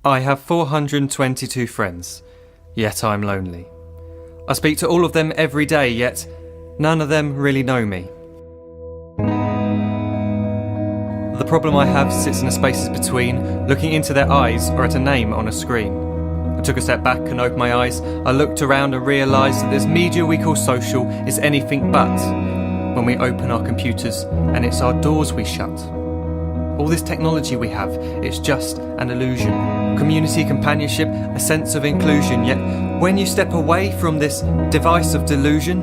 I have 422 friends, yet I'm lonely. I speak to all of them every day, yet none of them really know me. The problem I have sits in the spaces between looking into their eyes or at a name on a screen. I took a step back and opened my eyes. I looked around and realised that this media we call social is anything but when we open our computers and it's our doors we shut. All this technology we have, it's just an illusion. Community, companionship, a sense of inclusion. Yet when you step away from this device of delusion,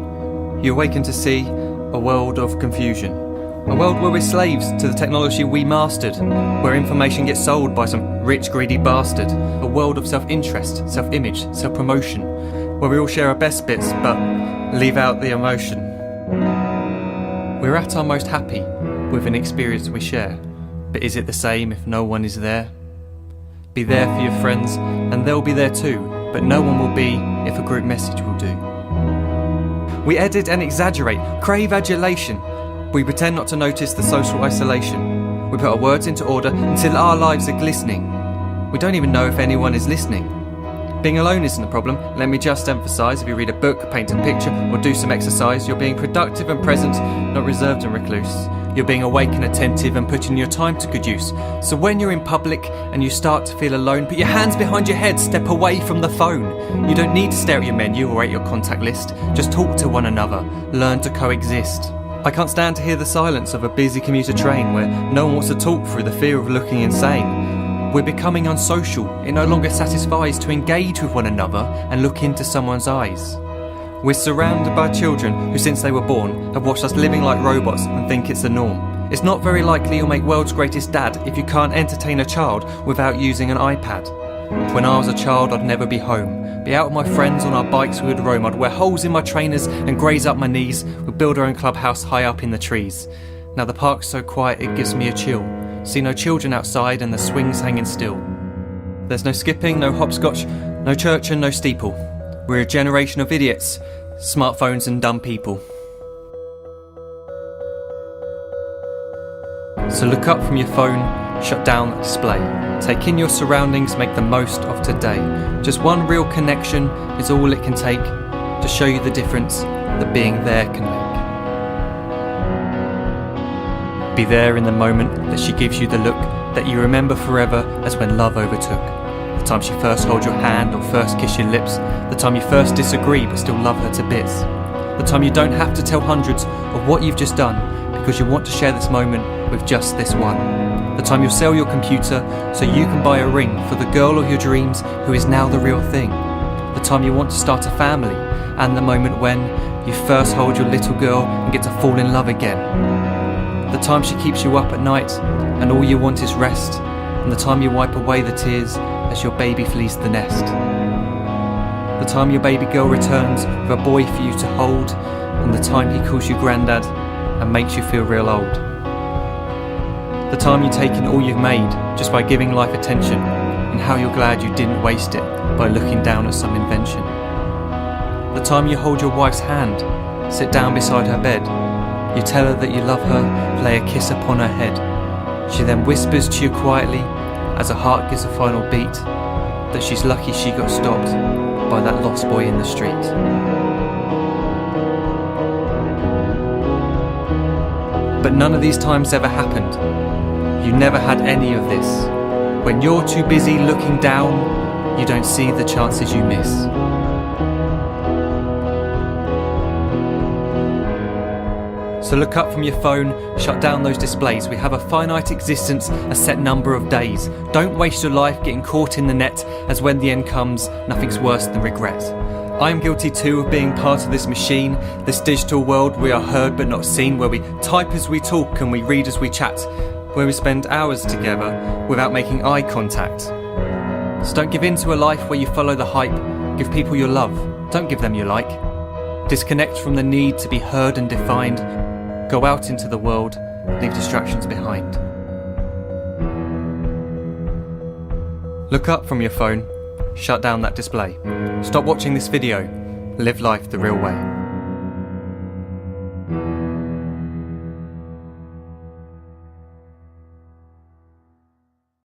you awaken to see a world of confusion. A world where we're slaves to the technology we mastered, where information gets sold by some rich, greedy bastard. A world of self-interest, self-image, self-promotion, where we all share our best bits but leave out the emotion. We're at our most happy with an experience we share. But is it the same if no one is there? Be there for your friends and they'll be there too, but no one will be if a group message will do. We edit and exaggerate, crave adulation. We pretend not to notice the social isolation. We put our words into order until our lives are glistening. We don't even know if anyone is listening. Being alone isn't the problem, let me just emphasise. If you read a book, paint a picture or do some exercise, you're being productive and present, not reserved and recluse. You're being awake and attentive and putting your time to good use. So when you're in public and you start to feel alone, put your hands behind your head, step away from the phone. You don't need to stare at your menu or at your contact list. Just talk to one another, learn to coexist. I can't stand to hear the silence of a busy commuter train where no one wants to talk through the fear of looking insane. We're becoming unsocial. It no longer satisfies to engage with one another and look into someone's eyes. We're surrounded by children who since they were born have watched us living like robots and think it's the norm. It's not very likely you'll make world's greatest dad if you can't entertain a child without using an iPad. When I was a child I'd never be home. Be out with my friends on our bikes we would roam. I'd wear holes in my trainers and graze up my knees. We'd build our own clubhouse high up in the trees. Now the park's so quiet it gives me a chill. See no children outside and the swings hanging still. There's no skipping, no hopscotch, no church and no steeple. We're a generation of idiots, smartphones and dumb people. So look up from your phone, shut down that display. Take in your surroundings, make the most of today. Just one real connection is all it can take to show you the difference that being there can make. Be there in the moment that she gives you the look that you remember forever as when love overtook. The time she first holds your hand or first kiss your lips. The time you first disagree but still love her to bits. The time you don't have to tell hundreds of what you've just done because you want to share this moment with just this one. The time you'll sell your computer so you can buy a ring for the girl of your dreams who is now the real thing. The time you want to start a family and the moment when you first hold your little girl and get to fall in love again. The time she keeps you up at night and all you want is rest, and the time you wipe away the tears as your baby flees the nest. The time your baby girl returns with a boy for you to hold, and the time he calls you granddad and makes you feel real old. The time you take in all you've made just by giving life attention, and how you're glad you didn't waste it by looking down at some invention. The time you hold your wife's hand, sit down beside her bed, you tell her that you love her, lay a kiss upon her head. She then whispers to you quietly, as her heart gives a final beat, that she's lucky she got stopped by that lost boy in the street. But none of these times ever happened. You never had any of this. When you're too busy looking down, you don't see the chances you miss. So look up from your phone, shut down those displays. We have a finite existence, a set number of days. Don't waste your life getting caught in the net, as when the end comes, nothing's worse than regret. I am guilty too of being part of this machine, this digital world we are heard but not seen, where we type as we talk and we read as we chat, where we spend hours together without making eye contact. So don't give in to a life where you follow the hype. Give people your love, don't give them your like. Disconnect from the need to be heard and defined. Go out into the world, leave distractions behind. Look up from your phone, shut down that display. Stop watching this video, live life the real way.